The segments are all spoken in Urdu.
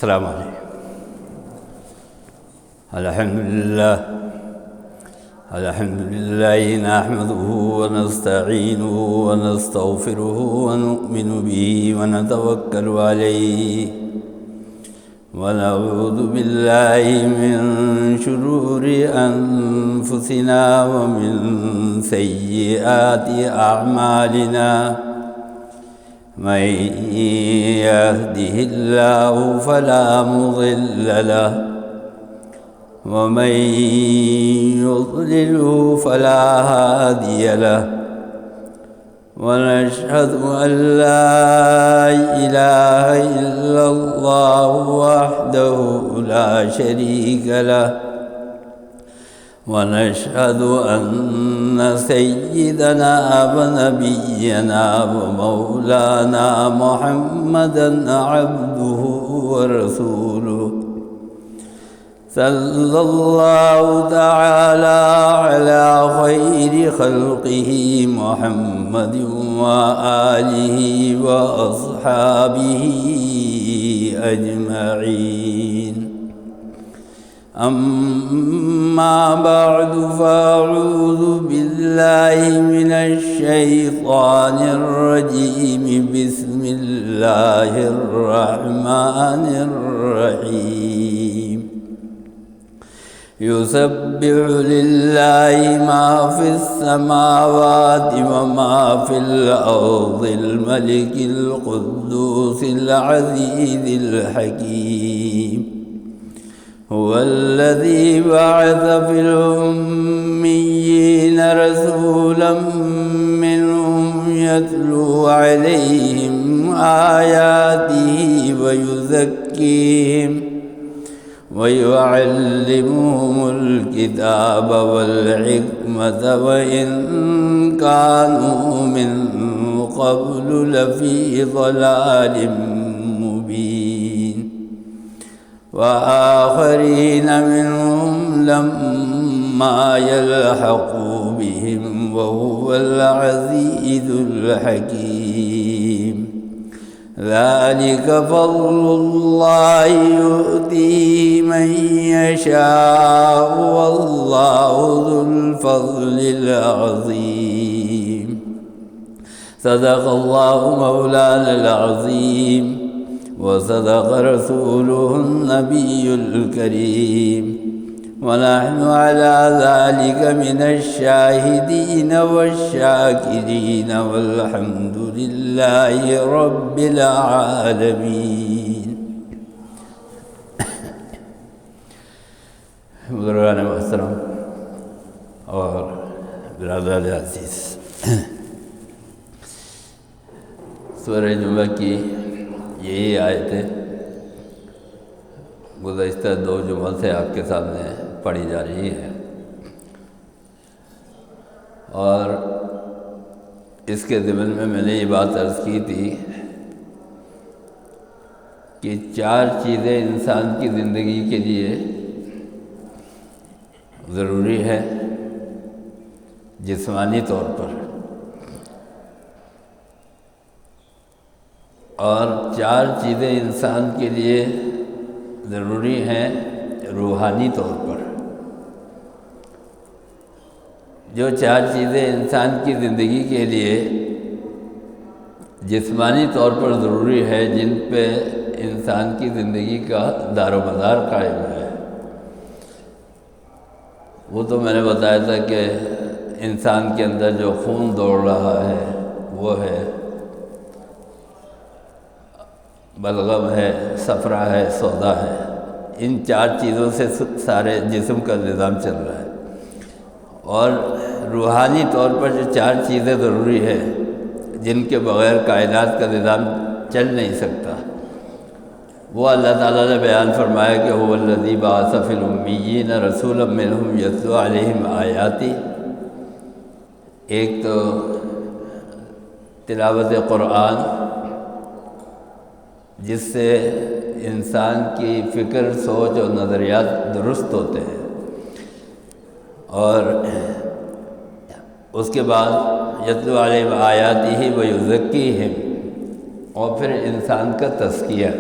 السلام علیکم۔ الحمد لله نحمده ونستعينه ونستغفره ونؤمن به ونتوكل عليه ونعوذ بالله من شرور أنفسنا ومن سيئات أعمالنا، من يهده الله فلا مضل له ومن يضلله فلا هادي له، ونشهد أن لا إله إلا الله وحده لا شريك له، ونشهد أن سيدنا ونبينا ومولانا محمدًا عبده ورسوله، صلى الله تعالى على خير خلقه محمد وآله وأصحابه أجمعين. أما بعد، فأعوذ بالله من الشيطان الرجيم. بسم الله الرحمن الرحيم. يسبح لله ما في السماوات وما في الأرض، الملك القدوس العزيز الحكيم. هو الذي بعث في الأميين رسولا منهم يتلو عليهم آياته ويزكيهم ويعلمهم الكتاب والحكمة وإن كانوا من قبل لفي ضلال مبين، وآخرين منهم لما يلحقوا بهم وهو العزيز الحكيم. ذلك فضل الله يؤتيه من يشاء والله ذو الفضل العظيم. صدق الله مولانا العظيم وصدق رسوله النبي الكريم، ونحن على ذلك من الشاهدين والشاكرين، والحمد لله رب العالمين. بزرگان محترم اور برادران عزیز، سورہ جمعہ کی یہی آیتیں گزشتہ 2 جمعہ سے آپ کے سامنے پڑھی جا رہی ہے، اور اس کے ضمن میں نے یہ بات عرض کی تھی کہ 4 چیزیں انسان کی زندگی کے لیے ضروری ہے جسمانی طور پر، اور 4 چیزیں انسان کے لیے ضروری ہیں روحانی طور پر۔ جو 4 چیزیں انسان کی زندگی کے لیے جسمانی طور پر ضروری ہے، جن پہ انسان کی زندگی کا دار و مدار قائم ہے، وہ تو میں نے بتایا تھا کہ انسان کے اندر جو خون دوڑ رہا ہے وہ ہے، بلغم ہے، صفرا ہے، سودا ہے۔ ان 4 چیزوں سے سارے جسم کا نظام چل رہا ہے، اور روحانی طور پر جو 4 چیزیں ضروری ہے جن کے بغیر کائنات کا نظام چل نہیں سکتا، وہ اللہ تعالیٰ نے بیان فرمایا کہ هو الذی بعث فی الامیین رسولا منہم یتلو علیہم آیاتی۔ ایک تو تلاوت قرآن، جس سے انسان کی فکر، سوچ اور نظریات درست ہوتے ہیں، اور اس کے بعد یتلو علیہم آیاتہ ویزکیہم، اور پھر انسان کا تزکیہ،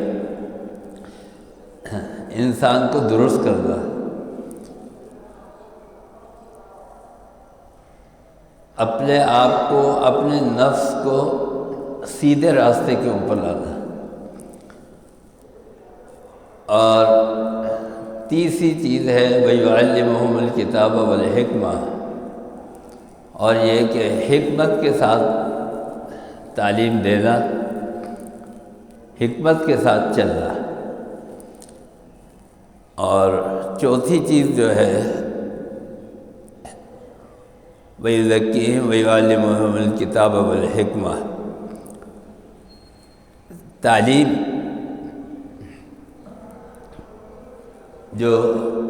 انسان کو درست کرنا، اپنے آپ کو، اپنے نفس کو سیدھے راستے کے اوپر لانا۔ اور تیسری چیز ہے وَيُعَلِّمُهُمُ الْكِتَابَ وَالْحِكْمَةَ، اور یہ کہ حکمت کے ساتھ تعلیم دینا، حکمت کے ساتھ چلنا۔ اور چوتھی چیز جو ہے وَيُزَكِّيهِمْ وَيُعَلِّمُهُمُ الْكِتَابَ وَالْحِكْمَةَ، تعلیم جو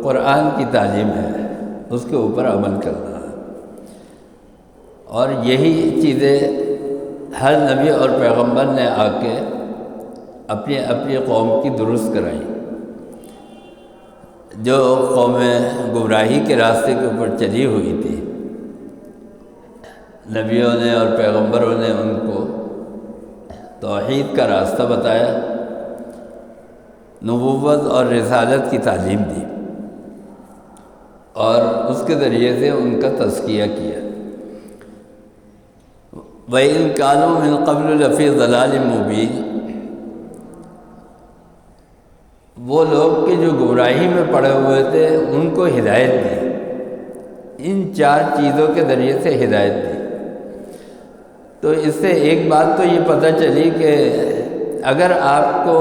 قرآن کی تعلیم ہے اس کے اوپر عمل کرنا ہے۔ اور یہی چیزیں ہر نبی اور پیغمبر نے آ کے اپنی اپنی قوم کی درست کرائیں۔ جو قومیں گمراہی کے راستے کے اوپر چلی ہوئی تھی، نبیوں نے اور پیغمبروں نے ان کو توحید کا راستہ بتایا، نبوت اور رسالت کی تعلیم دی، اور اس کے ذریعے سے ان کا تزکیہ کیا۔ وَإِن كَانُوا مِن قَبْلُ لَفِي ضَلَالٍ مُبِينٍ، وہ لوگ کہ جو گمراہی میں پڑے ہوئے تھے ان کو ہدایت دی، ان چار چیزوں کے ذریعے سے ہدایت دی۔ تو اس سے ایک بات تو یہ پتہ چلی کہ اگر آپ کو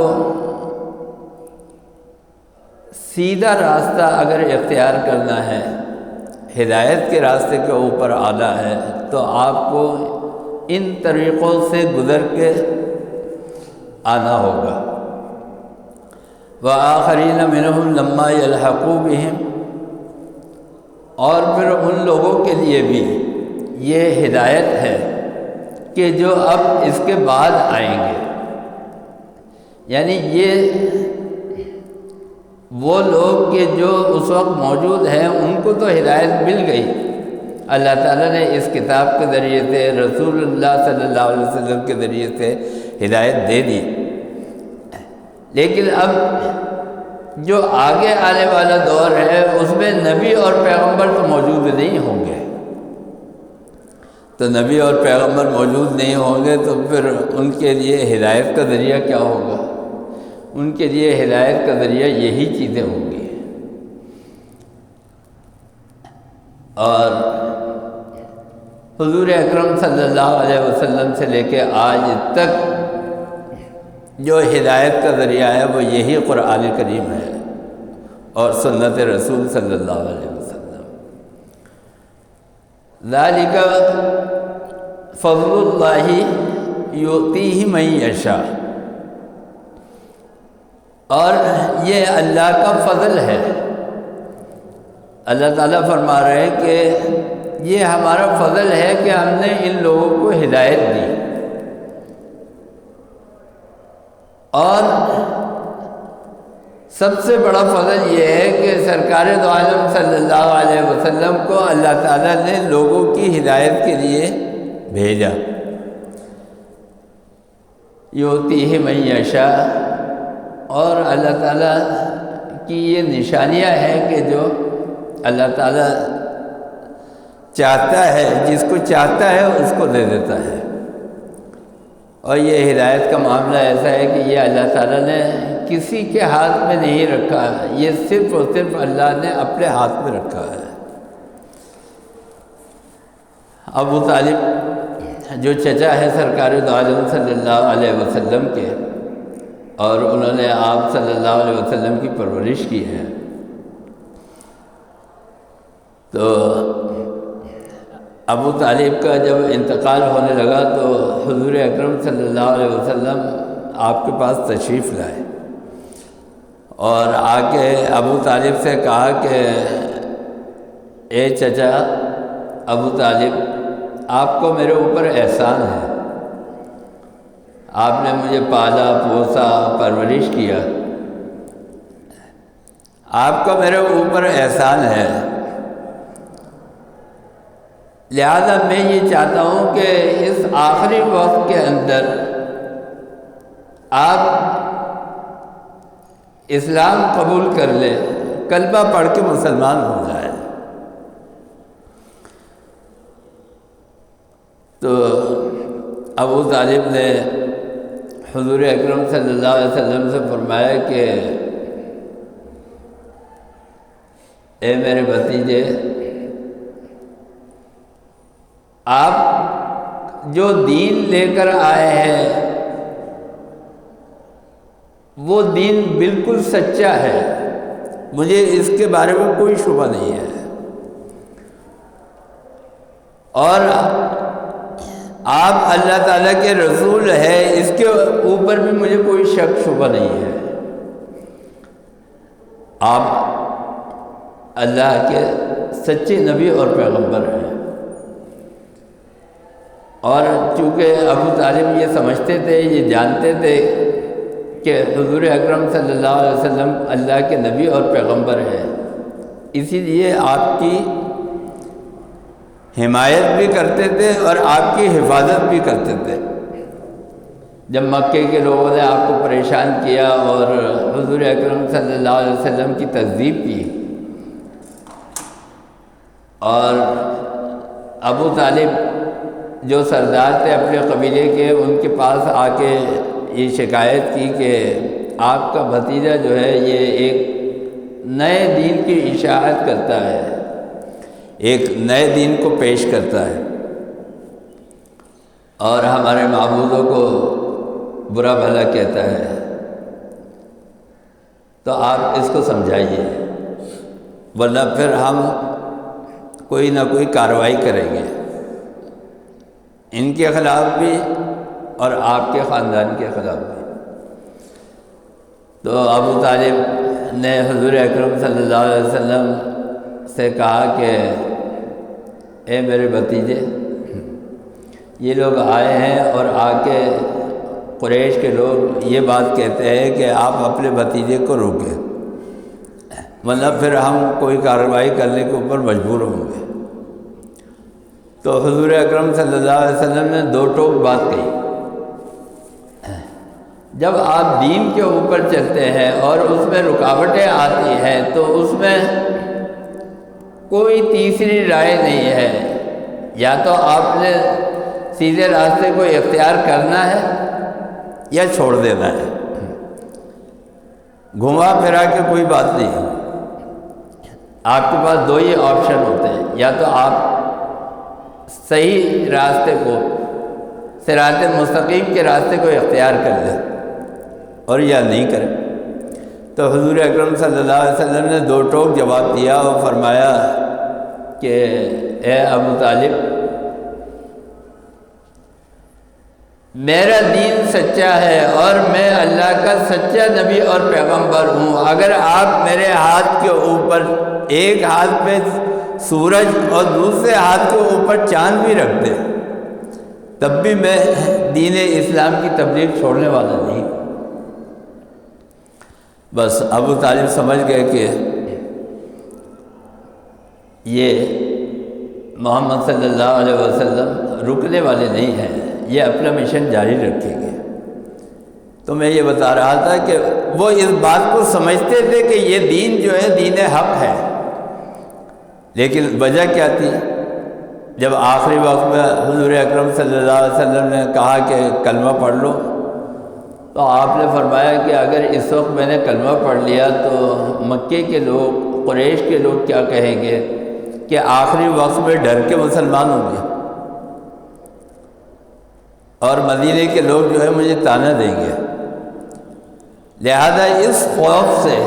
سیدھا راستہ اگر اختیار کرنا ہے، ہدایت کے راستے کے اوپر آنا ہے، تو آپ کو ان طریقوں سے گزر کے آنا ہوگا۔ وَآخَرِينَ مِنْهُمْ لَمَّا يَلْحَقُوا بِهِمْ، اور پھر ان لوگوں کے لیے بھی یہ ہدایت ہے کہ جو اب اس کے بعد آئیں گے، یعنی یہ وہ لوگ کہ جو اس وقت موجود ہیں ان کو تو ہدایت مل گئی، اللہ تعالیٰ نے اس کتاب کے ذریعے سے، رسول اللہ صلی اللہ علیہ وسلم کے ذریعے سے ہدایت دے دی، لیکن اب جو آگے آنے والا دور ہے اس میں نبی اور پیغمبر تو موجود نہیں ہوں گے۔ تو نبی اور پیغمبر موجود نہیں ہوں گے تو پھر ان کے لیے ہدایت کا ذریعہ کیا ہوگا؟ ان کے لیے ہدایت کا ذریعہ یہی چیزیں ہوں گی۔ اور حضور اکرم صلی اللہ علیہ وسلم سے لے کے آج تک جو ہدایت کا ذریعہ ہے وہ یہی قرآن کریم ہے اور سنت رسول صلی اللہ علیہ وسلم۔ ذالک فضل اللہ یؤتیہ من یشاء، اور یہ اللہ کا فضل ہے۔ اللہ تعالیٰ فرما رہے ہیں کہ یہ ہمارا فضل ہے کہ ہم نے ان لوگوں کو ہدایت دی، اور سب سے بڑا فضل یہ ہے کہ سرکار دو عالم صلی اللہ علیہ وسلم کو اللہ تعالیٰ نے لوگوں کی ہدایت کے لیے بھیجا۔ یؤتیہ من یشاء، اور اللہ تعالیٰ کی یہ نشانیاں ہیں کہ جو اللہ تعالیٰ چاہتا ہے، جس کو چاہتا ہے اس کو دے دیتا ہے۔ اور یہ ہدایت کا معاملہ ایسا ہے کہ یہ اللہ تعالیٰ نے کسی کے ہاتھ میں نہیں رکھا، یہ صرف اور صرف اللہ نے اپنے ہاتھ میں رکھا ہے۔ ابو طالب جو چچا ہے سرکار دو عالم صلی اللہ علیہ وسلم کے، اور انہوں نے آپ صلی اللہ علیہ وسلم کی پرورش کی ہے، تو ابو طالب کا جب انتقال ہونے لگا تو حضور اکرم صلی اللہ علیہ وسلم آپ کے پاس تشریف لائے، اور آ کے ابو طالب سے کہا کہ اے چچا ابو طالب، آپ کو میرے اوپر احسان ہے، آپ نے مجھے پالا پوسا پرورش کیا، آپ کا میرے اوپر احسان ہے، لہذا میں یہ چاہتا ہوں کہ اس آخری وقت کے اندر آپ اسلام قبول کر لے، کلمہ پڑھ کے مسلمان ہو جائے۔ تو ابو طالب نے حضور اکرم صلی اللہ علیہ وسلم سے فرمایا کہ اے میرے بھتیجے، آپ جو دین لے کر آئے ہیں وہ دین بالکل سچا ہے، مجھے اس کے بارے میں کوئی شبہ نہیں ہے، اور آپ اللہ تعالیٰ کے رسول ہیں، اس کے اوپر بھی مجھے کوئی شک شبہ نہیں ہے۔ آپ اللہ کے سچے نبی اور پیغمبر ہیں۔ اور چونکہ ابو طالب یہ سمجھتے تھے، یہ جانتے تھے کہ حضور اکرم صلی اللہ علیہ وسلم اللہ کے نبی اور پیغمبر ہیں، اسی لیے آپ کی حمایت بھی کرتے تھے اور آپ کی حفاظت بھی کرتے تھے۔ جب مکے کے لوگوں نے آپ کو پریشان کیا اور حضور اکرم صلی اللہ علیہ وسلم کی تکذیب کی، اور ابو طالب جو سردار تھے اپنے قبیلے کے، ان کے پاس آ کے یہ شکایت کی کہ آپ کا بھتیجا جو ہے یہ ایک نئے دین کی اشاعت کرتا ہے، ایک نئے دین کو پیش کرتا ہے اور ہمارے معبودوں کو برا بھلا کہتا ہے، تو آپ اس کو سمجھائیے، ورنہ پھر ہم کوئی نہ کوئی کارروائی کریں گے، ان کے خلاف بھی اور آپ کے خاندان کے خلاف بھی۔ تو ابو طالب نے حضور اکرم صلی اللہ علیہ وسلم سے کہا کہ اے میرے بھتیجے، یہ لوگ آئے ہیں اور آ کے قریش کے لوگ یہ بات کہتے ہیں کہ آپ اپنے بھتیجے کو روکیں، مطلب پھر ہم کوئی کارروائی کرنے کے اوپر مجبور ہوں گے۔ تو حضور اکرم صلی اللہ علیہ وسلم نے دو ٹوک بات کہی، جب آپ دین کے اوپر چلتے ہیں اور اس میں رکاوٹیں آتی ہیں تو اس میں کوئی تیسری رائے نہیں ہے، یا تو آپ نے سیدھے راستے کو اختیار کرنا ہے یا چھوڑ دینا ہے، گھما پھرا کے کوئی بات نہیں۔ آپ کے پاس دو ہی آپشن ہوتے ہیں، یا تو آپ صحیح راستے کو، صراط مستقیم کے راستے کو اختیار کر لیں اور یا نہیں کریں۔ تو حضور اکرم صلی اللہ علیہ وسلم نے دو ٹوک جواب دیا اور فرمایا کہ اے ابو طالب، میرا دین سچا ہے اور میں اللہ کا سچا نبی اور پیغمبر ہوں، اگر آپ میرے ہاتھ کے اوپر ایک ہاتھ پہ سورج اور دوسرے ہاتھ کے اوپر چاند بھی رکھ دیں تب بھی میں دین اسلام کی تبلیغ چھوڑنے والا نہیں۔ بس ابو طالب سمجھ گئے کہ یہ محمد صلی اللہ علیہ وسلم رکنے والے نہیں ہیں، یہ اپنا مشن جاری رکھیں گے۔ تو میں یہ بتا رہا تھا کہ وہ اس بات کو سمجھتے تھے کہ یہ دین جو ہے دین حق ہے، لیکن وجہ کیا تھی؟ جب آخری وقت میں حضور اکرم صلی اللہ علیہ وسلم نے کہا کہ کلمہ پڑھ لو، تو آپ نے فرمایا کہ اگر اس وقت میں نے کلمہ پڑھ لیا تو مکے کے لوگ، قریش کے لوگ کیا کہیں گے کہ آخری وقت میں ڈر کے مسلمان ہوں گے، اور مدینے کے لوگ جو ہے مجھے طعنہ دیں گے۔ لہذا اس خوف سے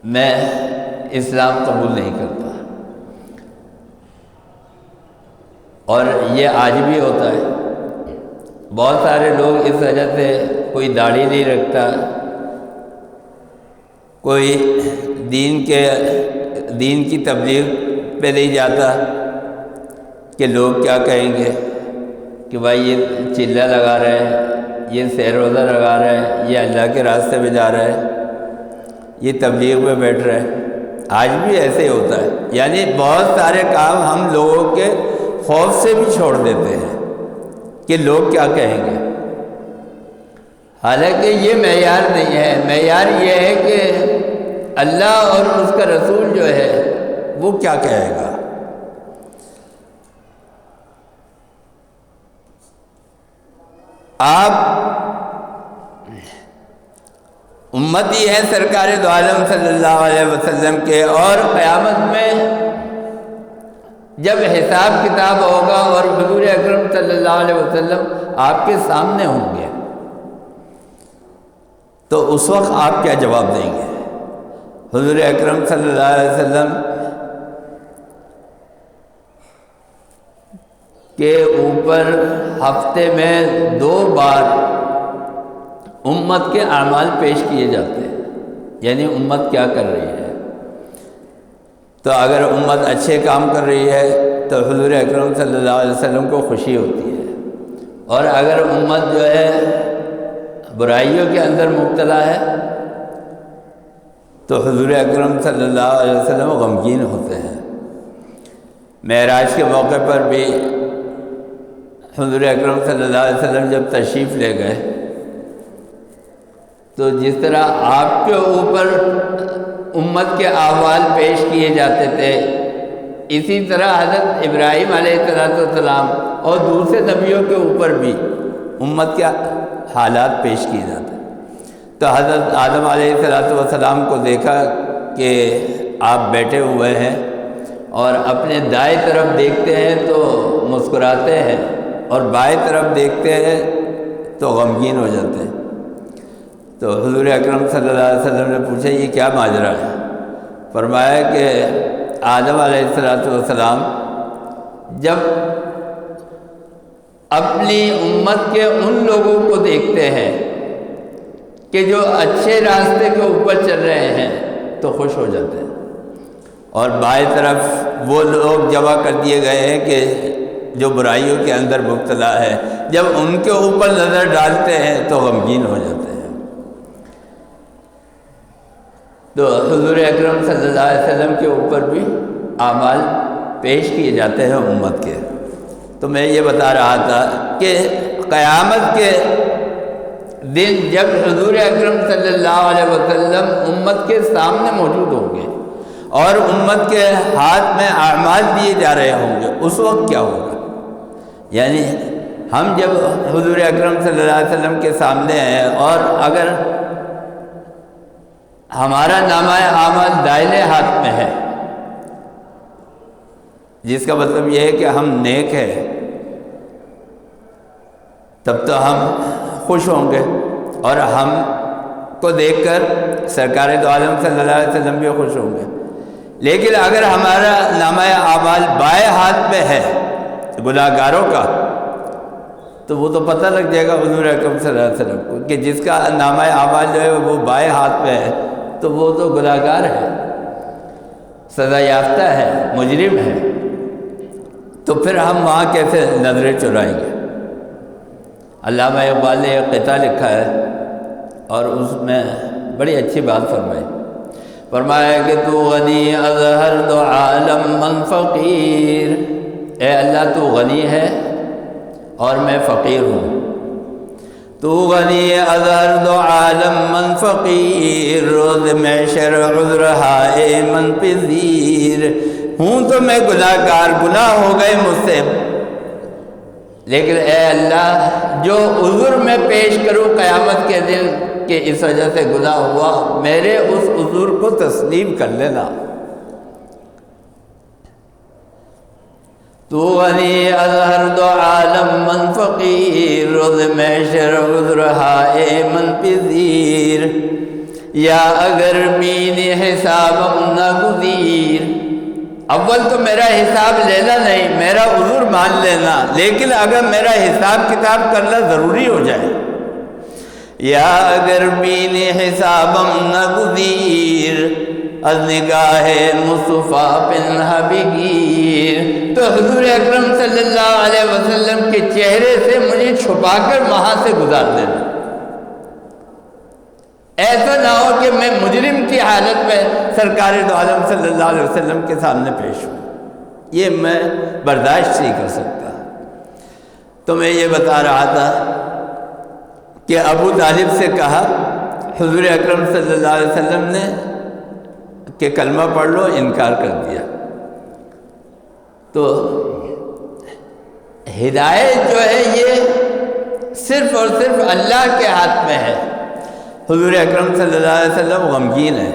میں اسلام قبول نہیں کرتا، اور یہ آج بھی ہوتا ہے۔ بہت سارے لوگ اس وجہ سے کوئی داڑھی نہیں رکھتا، کوئی دین کی تبلیغ پہ نہیں جاتا کہ لوگ کیا کہیں گے کہ بھائی یہ چلہ لگا رہے ہیں، یہ سیر روزہ لگا رہے ہیں، یہ اللہ کے راستے میں جا رہے ہیں، یہ تبلیغ میں بیٹھ رہے ہیں۔ آج بھی ایسے ہی ہوتا ہے، یعنی بہت سارے کام ہم لوگوں کے خوف سے بھی چھوڑ دیتے ہیں کہ لوگ کیا کہیں گے۔ حالانکہ یہ معیار نہیں ہے، معیار یہ ہے کہ اللہ اور اس کا رسول جو ہے وہ کیا کہے گا۔ آپ امتی ہیں سرکار دو عالم صلی اللہ علیہ وسلم کے، اور قیامت میں جب حساب کتاب ہوگا اور حضور اکرم صلی اللہ علیہ وسلم آپ کے سامنے ہوں گے تو اس وقت آپ کیا جواب دیں گے؟ حضور اکرم صلی اللہ علیہ وسلم کے اوپر ہفتے میں 2 بار امت کے اعمال پیش کیے جاتے ہیں، یعنی امت کیا کر رہی ہے۔ تو اگر امت اچھے کام کر رہی ہے تو حضور اکرم صلی اللہ علیہ وسلم کو خوشی ہوتی ہے، اور اگر امت جو ہے برائیوں کے اندر مبتلا ہے تو حضور اکرم صلی اللہ علیہ وسلم غمگین ہوتے ہیں۔ معراج کے موقع پر بھی حضور اکرم صلی اللہ علیہ وسلم جب تشریف لے گئے تو جس طرح آپ کے اوپر امت کے احوال پیش کیے جاتے تھے، اسی طرح حضرت ابراہیم علیہ السلام اور دوسرے نبیوں کے اوپر بھی امت کے حالات پیش کیے جاتے۔ تو حضرت آدم علیہ السلام کو دیکھا کہ آپ بیٹھے ہوئے ہیں اور اپنے دائیں طرف دیکھتے ہیں تو مسکراتے ہیں اور بائیں طرف دیکھتے ہیں تو غمگین ہو جاتے ہیں۔ تو حضور اکرم صلی اللہ علیہ وسلم نے پوچھا یہ کیا ماجرا ہے؟ فرمایا کہ آدم علیہ السلام جب اپنی امت کے ان لوگوں کو دیکھتے ہیں کہ جو اچھے راستے کے اوپر چل رہے ہیں تو خوش ہو جاتے ہیں، اور بائیں طرف وہ لوگ جمع کر دیے گئے ہیں کہ جو برائیوں کے اندر مبتلا ہے، جب ان کے اوپر نظر ڈالتے ہیں تو غمگین ہو جاتے ہیں۔ تو حضور اکرم صلی اللہ علیہ وسلم کے اوپر بھی اعمال پیش کیے جاتے ہیں امت کے۔ تو میں یہ بتا رہا تھا کہ قیامت کے دن جب حضور اکرم صلی اللہ علیہ وسلم امت کے سامنے موجود ہوں گے اور امت کے ہاتھ میں اعمال دیے جا رہے ہوں گے، اس وقت کیا ہوگا؟ یعنی ہم جب حضور اکرم صلی اللہ علیہ وسلم کے سامنے ہیں اور اگر ہمارا نامہ اعمال دائیں ہاتھ میں ہے، جس کا مطلب یہ ہے کہ ہم نیک ہیں، تب تو ہم خوش ہوں گے اور ہم کو دیکھ کر سرکار دو عالم صلی اللہ علیہ وسلم بھی خوش ہوں گے۔ لیکن اگر ہمارا نامہ اعمال بائیں ہاتھ میں ہے گناہ گاروں کا، تو وہ تو پتہ لگ جائے گا حضور اکرم صلی اللہ علیہ وسلم کو کہ جس کا نامہ اعمال جو ہے وہ بائیں ہاتھ میں ہے تو وہ تو گناہ گار ہے، سزا یافتہ ہے، مجرم ہے۔ تو پھر ہم وہاں کیسے نظریں چرائیں گے؟ علامہ اقبال نے ایک قطعہ لکھا ہے اور اس میں بڑی اچھی بات فرمائی۔ فرمایا کہ تو غنی از ہر دو عالم من فقیر، اے اللہ تو غنی ہے اور میں فقیر ہوں۔ تو غنی از ہر دو عالم من فقیر، روز محشر عذر ہائے من پذیر۔ ہوں تو میں گناہ گار، گناہ ہو گئے مجھ سے، لیکن اے اللہ جو عذر میں پیش کروں قیامت کے دن کہ اس وجہ سے گناہ ہوا، میرے اس عذر کو تسلیم کر لینا۔ تو غنی از ہر دو عالم من فقیر، روز محشر عذر ہائے من پذیر۔ یا اگر مین حساب نہ گزیر، اول تو میرا حساب لینا نہیں، میرا عذر مان لینا، لیکن اگر میرا حساب کتاب کرنا ضروری ہو جائے، یا اگر مین حسابم نہ گزیر، از نگاہ مصطفیٰ پنہا بگیر۔ تو حضور اکرم صلی اللہ علیہ وسلم کے چہرے سے مجھے چھپا کر وہاں سے گزار دینا، ایسا نہ ہو کہ میں مجرم کی حالت میں سرکار دو عالم صلی اللہ علیہ وسلم کے سامنے پیش ہوں، یہ میں برداشت نہیں کر سکتا۔ تو میں یہ بتا رہا تھا کہ ابو طالب سے کہا حضور اکرم صلی اللہ علیہ وسلم نے کہ کلمہ پڑھ لو، انکار کر دیا۔ تو ہدایت جو ہے یہ صرف اور صرف اللہ کے ہاتھ میں ہے۔ حضور اکرم صلی اللہ علیہ وسلم غمگین ہے،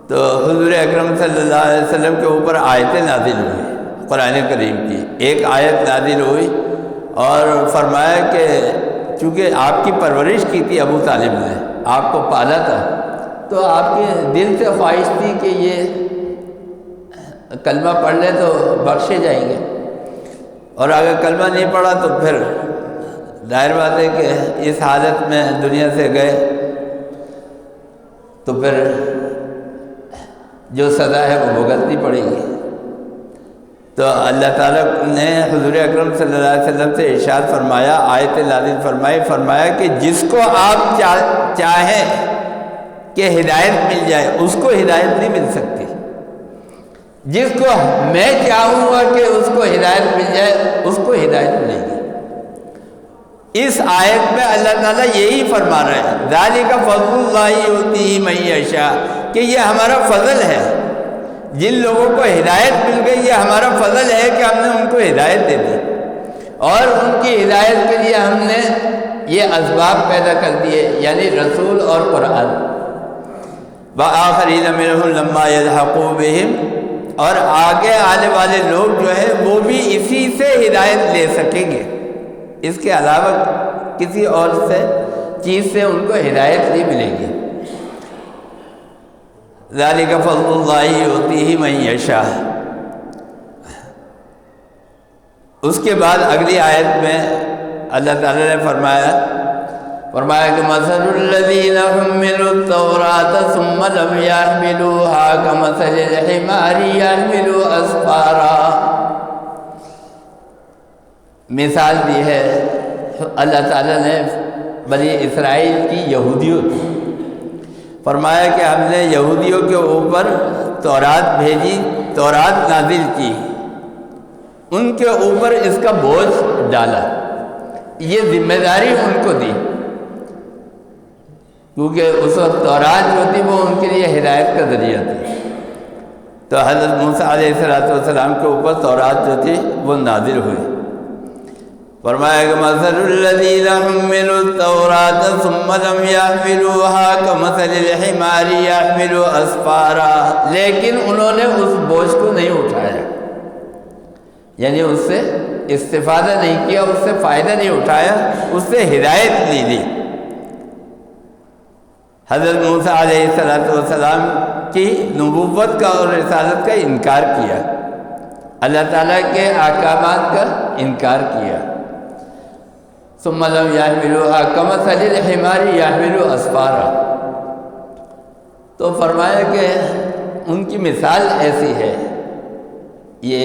تو حضور اکرم صلی اللہ علیہ وسلم کے اوپر آیتیں نازل ہوئی قرآن کریم کی۔ ایک آیت نازل ہوئی اور فرمایا کہ چونکہ آپ کی پرورش کی تھی ابو طالب نے، آپ کو پالا تھا، تو آپ کے دل سے خواہش تھی کہ یہ کلمہ پڑھ لیں تو بخشے جائیں گے، اور اگر کلمہ نہیں پڑھا تو پھر ظاہر بات ہے کہ اس حالت میں دنیا سے گئے تو پھر جو سزا ہے وہ بھگتنی پڑے گی۔ تو اللہ تعالیٰ نے حضور اکرم صلی اللہ علیہ وسلم سے ارشاد فرمایا، آیت نازل فرمایا کہ جس کو آپ چاہیں کہ ہدایت مل جائے اس کو ہدایت نہیں مل سکتی، جس کو میں چاہوں گا کہ اس کو ہدایت مل جائے اس کو ہدایت ملے گی۔ اس آیت میں اللہ تعالیٰ یہی فرما رہے ہیں، ذالک فضل اللہ یؤتیہ من یشاء، کہ یہ ہمارا فضل ہے، جن لوگوں کو ہدایت مل گئی یہ ہمارا فضل ہے کہ ہم نے ان کو ہدایت دے دی، اور ان کی ہدایت کے لیے ہم نے یہ اسباب پیدا کر دیے، یعنی رسول اور قرآن۔ وآخرین منہم لما یلحقوا بہم، اور آگے آنے والے لوگ جو ہے وہ بھی اسی سے ہدایت لے سکیں گے، اس کے علاوہ کسی اور سے چیز سے ان کو ہدایت نہیں ملے گی۔ ذالک فضل اللہ یؤتیہ من یشاء۔ اس کے بعد اگلی آیت میں اللہ تعالیٰ نے فرمایا کہ مثل الذین حملوا التوراۃ ثم لم یحملوها کمثل الحمار یحمل اسفارا۔ مثال دی ہے اللہ تعالیٰ نے بنی اسرائیل کی یہودیوں کی، فرمایا کہ ہم نے یہودیوں کے اوپر تورات بھیجی، تورات نازل کی، ان کے اوپر اس کا بوجھ ڈالا، یہ ذمہ داری ان کو دی، کیونکہ اس وقت تورات جو تھی وہ ان کے لیے ہدایت کا ذریعہ تھی۔ تو حضرت موسیٰ علیہ السلام کے اوپر تورات جو تھی وہ نازل ہوئی۔ فرمایا کہ مثل الذین حملوا التوراۃ ثم لم یحملوها کمثل الحمار یحمل اسفارا، لیکن انہوں نے اس بوجھ کو نہیں اٹھایا، یعنی اس سے استفادہ نہیں کیا، اس سے فائدہ نہیں اٹھایا، اس سے ہدایت نہیں لی۔ حضرت موسیٰ علیہ السلام کی نبوت کا اور رسالت کا انکار کیا، اللہ تعالیٰ کے احکامات کا انکار کیا۔ ثم لم یحملوها کمثل الحمار یحمل اسفارا، تو فرمایا کہ ان کی مثال ایسی ہے، یہ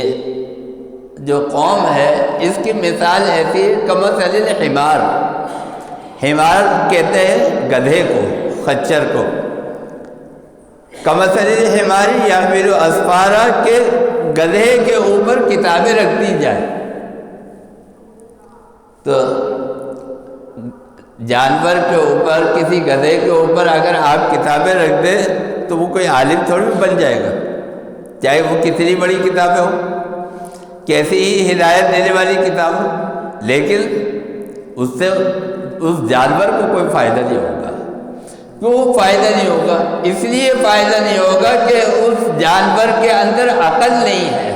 جو قوم ہے اس کی مثال ایسی ہے کمثل الحمار، حمار کہتے ہیں گدھے کو، خچر کو، کمثل الحمار یحمل اسفارا، کہ گدھے کے اوپر کتابیں رکھ دی جائیں۔ تو جانور کے اوپر، کسی گدھے کے اوپر اگر آپ کتابیں رکھ دیں تو وہ کوئی عالم تھوڑی بن جائے گا، چاہے وہ کتنی بڑی کتابیں ہوں، کیسی ہی ہدایت دینے والی کتاب ہو، لیکن اس سے اس جانور کو کوئی فائدہ نہیں ہوگا۔ کیوں فائدہ نہیں ہوگا؟ اس لیے فائدہ نہیں ہوگا کہ اس جانور کے اندر عقل نہیں ہے،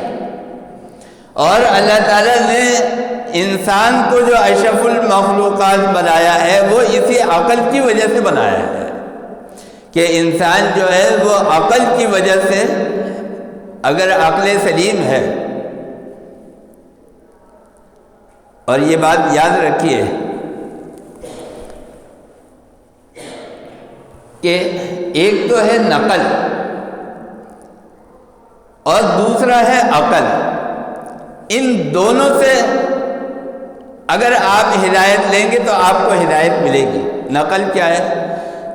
اور اللہ تعالیٰ نے انسان کو جو اشرف المخلوقات بنایا ہے وہ اسی عقل کی وجہ سے بنایا ہے، کہ انسان جو ہے وہ عقل کی وجہ سے، اگر عقل سلیم ہے، اور یہ بات یاد رکھیے کہ ایک تو ہے نقل اور دوسرا ہے عقل، ان دونوں سے اگر آپ ہدایت لیں گے تو آپ کو ہدایت ملے گی۔ نقل کیا ہے؟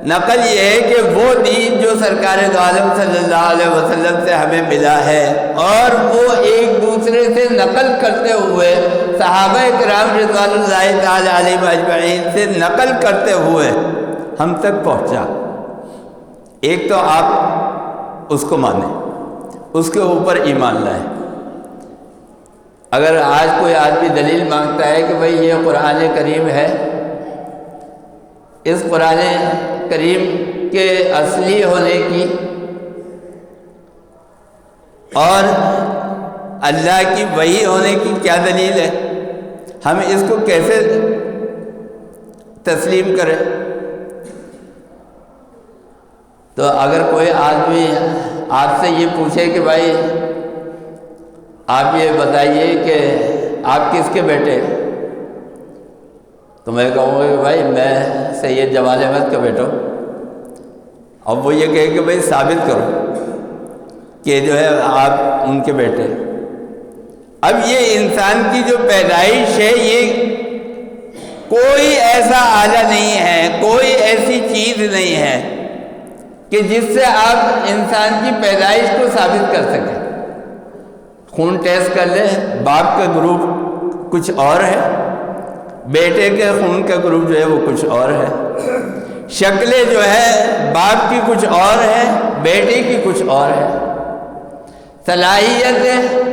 نقل یہ ہے کہ وہ دین جو سرکار دو عالم صلی اللہ علیہ وسلم سے ہمیں ملا ہے، اور وہ ایک دوسرے سے نقل کرتے ہوئے صحابہ کرام رضوان اللہ تعالی علیہم اجمعین سے نقل کرتے ہوئے ہم تک پہنچا، ایک تو آپ اس کو مانیں، اس کے اوپر ایمان لائیں۔ اگر آج کوئی آدمی دلیل مانگتا ہے کہ بھئی یہ قرآن کریم ہے، اس قرآن کریم کے اصلی ہونے کی اور اللہ کی وحی ہونے کی کیا دلیل ہے، ہم اس کو کیسے تسلیم کریں؟ تو اگر کوئی آدمی آپ سے یہ پوچھے کہ بھائی آپ یہ بتائیے کہ آپ کس کے بیٹے، تو میں کہوں گا کہ بھائی میں سید جمال احمد کا بیٹا ہوں۔ اب وہ یہ کہے کہ بھائی ثابت کرو کہ جو ہے آپ ان کے بیٹے۔ اب یہ انسان کی جو پیدائش ہے، یہ کوئی ایسا آلہ نہیں ہے، کوئی ایسی چیز نہیں ہے کہ جس سے آپ انسان کی پیدائش کو ثابت کر سکیں۔ خون ٹیسٹ کر لیں، باپ کا گروپ کچھ اور ہے، بیٹے کے خون کا گروپ جو ہے وہ کچھ اور ہے، شکلیں جو ہے باپ کی کچھ اور ہے، بیٹے کی کچھ اور ہے، صلاحیتیں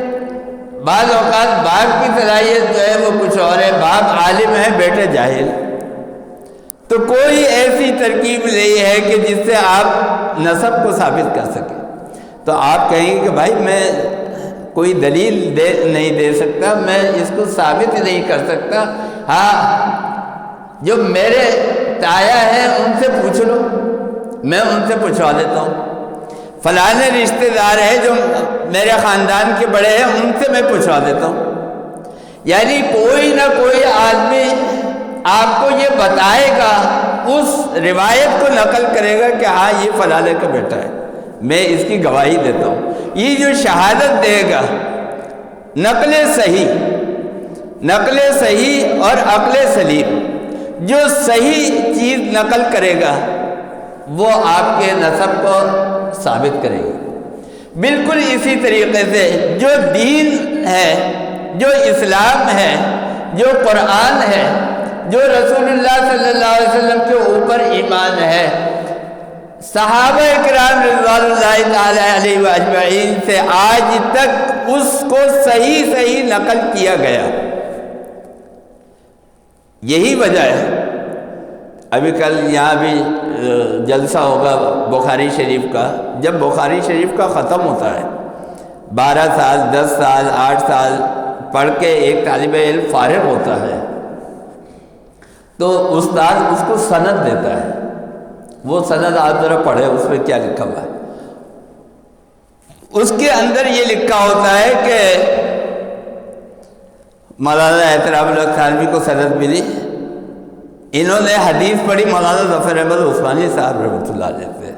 بعض اوقات باپ کی صلاحیت جو ہے وہ کچھ اور ہے، باپ عالم ہے، بیٹے جاہل۔ تو کوئی ایسی ترکیب نہیں ہے کہ جس سے آپ نسب کو ثابت کر سکیں۔ تو آپ کہیں گے کہ بھائی میں کوئی دلیل نہیں دے سکتا، میں اس کو ثابت نہیں کر سکتا، ہاں جو میرے تایا ہیں ان سے پوچھ لو، میں ان سے پوچھوا دیتا ہوں، فلانے رشتہ دار ہیں جو میرے خاندان کے بڑے ہیں ان سے میں پوچھوا دیتا ہوں۔ یعنی کوئی نہ کوئی آدمی آپ کو یہ بتائے گا، اس روایت کو نقل کرے گا کہ ہاں یہ فلانے کا بیٹا ہے، میں اس کی گواہی دیتا ہوں۔ یہ جو شہادت دے گا نقل صحیح اور عقل سلیم، جو صحیح چیز نقل کرے گا وہ آپ کے نسب کو ثابت کرے گی۔ بالکل اسی طریقے سے جو دین ہے، جو اسلام ہے، جو قرآن ہے، جو رسول اللہ صلی اللہ علیہ وسلم کے اوپر ایمان ہے، صحابہ کرام رضوان اللہ تعالی علیہ اجمعین سے آج تک اس کو صحیح نقل کیا گیا۔ یہی وجہ ہے، ابھی کل یہاں بھی جلسہ ہوگا بخاری شریف کا، جب بخاری شریف کا ختم ہوتا ہے 12 سال 10 سال 8 سال پڑھ کے ایک طالب علم فارغ ہوتا ہے تو استاد اس کو سند دیتا ہے، وہ سند آپ ذرا پڑھے، اس میں کیا لکھا ہوا ہے۔ اس کے اندر یہ لکھا ہوتا ہے کہ مولانا احترام اللہ تھانوی کو سند ملی، انہوں نے حدیث پڑھی مولانا ظفر احمد عثمانی صاحب رحمۃ اللہ علیہ سے،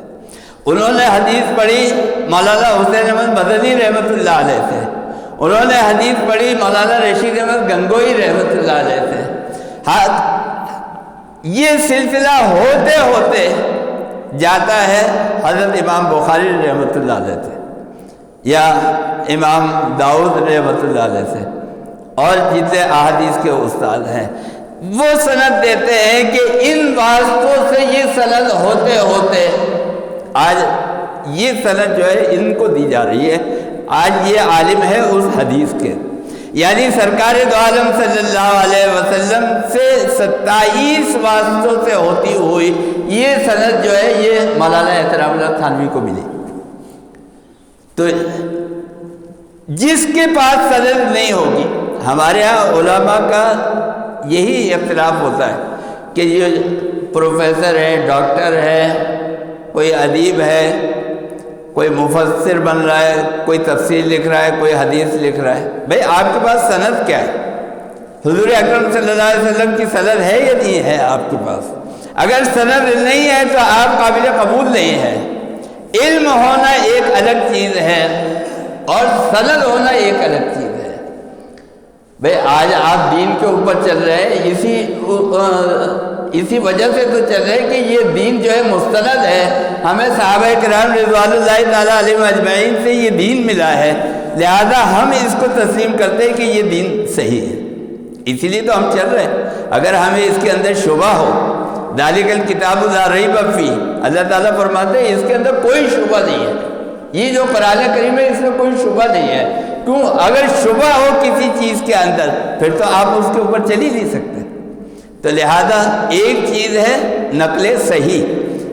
انہوں نے حدیث پڑھی مولانا حسین احمد مدنی رحمۃ اللہ علیہ سے، انہوں نے حدیث پڑھی مولانا رشید احمد گنگوئی رحمۃ اللہ علیہ سے۔ یہ سلسلہ ہوتے ہوتے جاتا ہے حضرت امام بخاری رحمۃ اللہ علیہ سے یا امام داؤد رحمۃ اللہ علیہ سے، اور جتنے احادیث کے استاد ہیں وہ سند دیتے ہیں کہ ان واسطوں سے یہ سند ہوتے ہوتے آج یہ سند جو ہے ان کو دی جا رہی ہے، آج یہ عالم ہے اس حدیث کے، یعنی سرکار دو عالم صلی اللہ علیہ وسلم سے 27 واسطوں سے ہوتی ہوئی یہ سند جو ہے یہ مولانا احترام اللہ تھانوی کو ملی۔ تو جس کے پاس سند نہیں ہوگی، ہمارے ہاں علماء کا یہی اختلاف ہوتا ہے کہ یہ پروفیسر ہے، ڈاکٹر ہے، کوئی ادیب ہے، کوئی مفسر بن رہا ہے، کوئی تفسیر لکھ رہا ہے، کوئی حدیث لکھ رہا ہے، بھئی آپ کے پاس سند کیا ہے؟ حضور اکرم صلی اللہ علیہ وسلم کی سند ہے یا نہیں ہے آپ کے پاس؟ اگر سند نہیں ہے تو آپ قابل قبول نہیں ہے۔ علم ہونا ایک الگ چیز ہے اور سند ہونا ایک الگ چیز ہے۔ بھئی آج آپ دین کے اوپر چل رہے ہیں، اسی وجہ سے تو چل رہے ہیں کہ یہ دین جو ہے مستند ہے، ہمیں صحابہ کرام رضوان اللہ تعالی علیہ اجمعین سے یہ دین ملا ہے، لہذا ہم اس کو تسلیم کرتے ہیں کہ یہ دین صحیح ہے۔ اسی لیے تو ہم چل رہے ہیں۔ اگر ہمیں اس کے اندر شبہ ہو، ذالک الکتاب لا ریب فیہ، اللہ تعالیٰ فرماتے ہیں اس کے اندر کوئی شبہ نہیں ہے، یہ جو قرآن کریم ہے اس میں کوئی شبہ نہیں ہے۔ کیوں؟ اگر شبہ ہو کسی چیز کے اندر پھر تو آپ اس کے اوپر چل ہی نہیں سکتے۔ تو لہذا ایک چیز ہے نقل صحیح،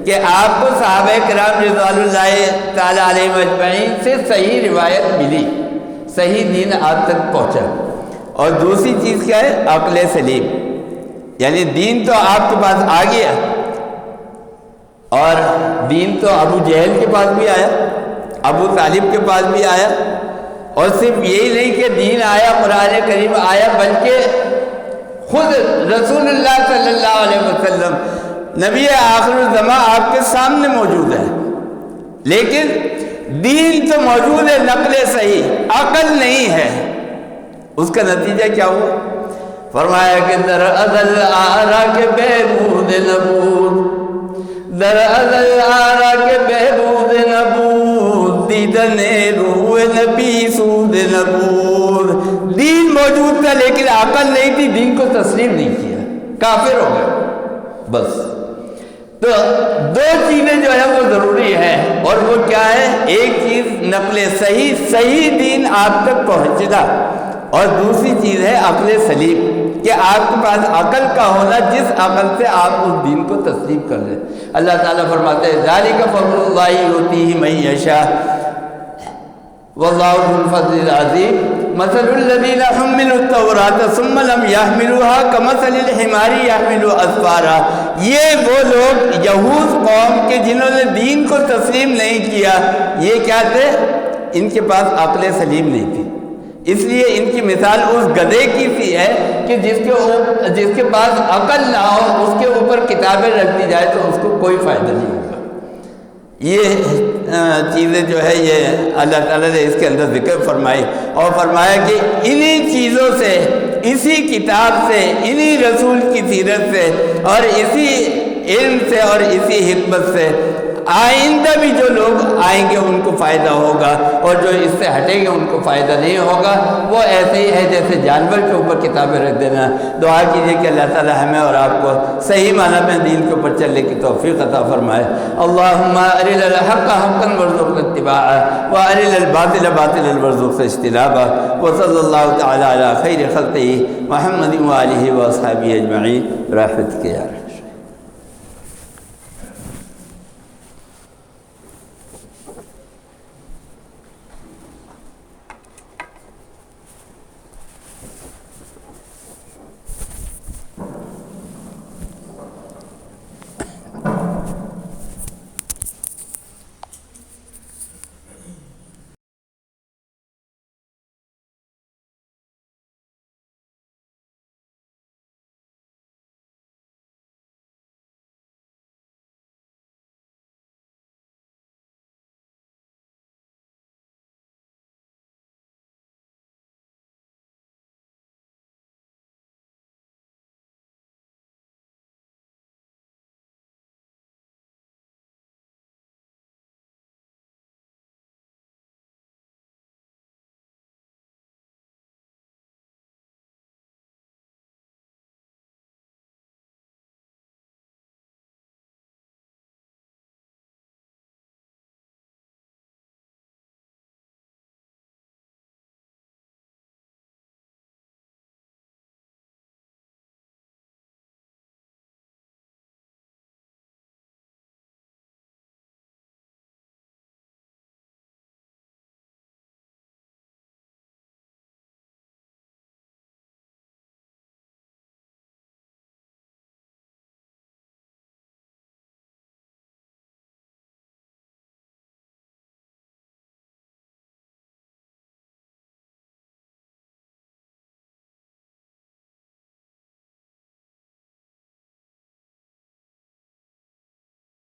کہ آپ کو صحابہ کرام رضوان اللہ تعالیٰ علیہ اجمعین سے صحیح روایت ملی، صحیح دین آپ تک پہنچا۔ اور دوسری چیز کیا ہے؟ عقل سلیم، یعنی دین تو آپ کے پاس آ گیا، اور دین تو ابو جہل کے پاس بھی آیا، ابو طالب کے پاس بھی آیا، اور صرف یہی نہیں کہ دین آیا، قرآن کریم آیا، بلکہ خود رسول اللہ صلی اللہ علیہ وسلم نبی آخر الزماں آپ کے سامنے موجود ہے، لیکن دین تو موجود ہے، نقل صحیح، عقل نہیں ہے۔ اس کا نتیجہ کیا ہوا؟ فرمایا کہ در ازل آرا کے بہبود نبود، در ازل آرا کے بہبود نبود، دیدن روح نبی سود نبود۔ دین موجود تھا لیکن عقل نہیں تھی، دین کو تسلیم نہیں کیا، کافر ہو گئے۔ بس تو دو چیزیں جو ہے وہ ضروری ہیں، اور وہ کیا ہے؟ ایک چیز نقل صحیح، صحیح دین آپ تک پہنچنا، اور دوسری چیز ہے عقل سلیم، کہ آپ کے پاس عقل کا ہونا جس عقل سے آپ اس دین کو تسلیم کر لیں۔ اللہ تعالیٰ فرماتے ہیں ذالک فضل اللہ یؤتیہ من یشاء واللہ ذو الفضل العظیم، مثل الذین حملوا التوراۃ ثم لم یحملوها کمثل الحمار یحمل اسفارا۔ یہ وہ لوگ یہود قوم کے جنہوں نے دین کو تسلیم نہیں کیا، یہ کیا تھے؟ ان کے پاس عقل سلیم نہیں تھی، اس لیے ان کی مثال اس گدھے کی سی ہے کہ جس کے پاس عقل نہ ہو، اس کے اوپر کتابیں رکھ دی جائے تو اس کو کوئی فائدہ نہیں ہوگا۔ یہ چیزیں جو ہے یہ اللہ تعالیٰ نے اس کے اندر ذکر فرمائی، اور فرمایا کہ انہی چیزوں سے، اسی کتاب سے، انہی رسول کی سیرت سے، اور اسی علم سے، اور اسی حکمت سے آئندہ بھی جو لوگ آئیں گے ان کو فائدہ ہوگا، اور جو اس سے ہٹیں گے ان کو فائدہ نہیں ہوگا۔ وہ ایسے ہی ہے جیسے جانور کے اوپر کتابیں رکھ دینا۔ دعا کیجئے کہ اللہ تعالی ہمیں اور آپ کو صحیح معنی میں دین کے اوپر چلنے کی توفیق عطا فرمائے۔ اللہم ارنا الحق حقا وارزقنا اتباعہ، وارنا الباطل باطلا وارزقنا اجتنابہ، وصلی اللہ تعالی علی خیر خلقہ محمد وآلہ واصحابہ اجمعین برحمتک یا رب۔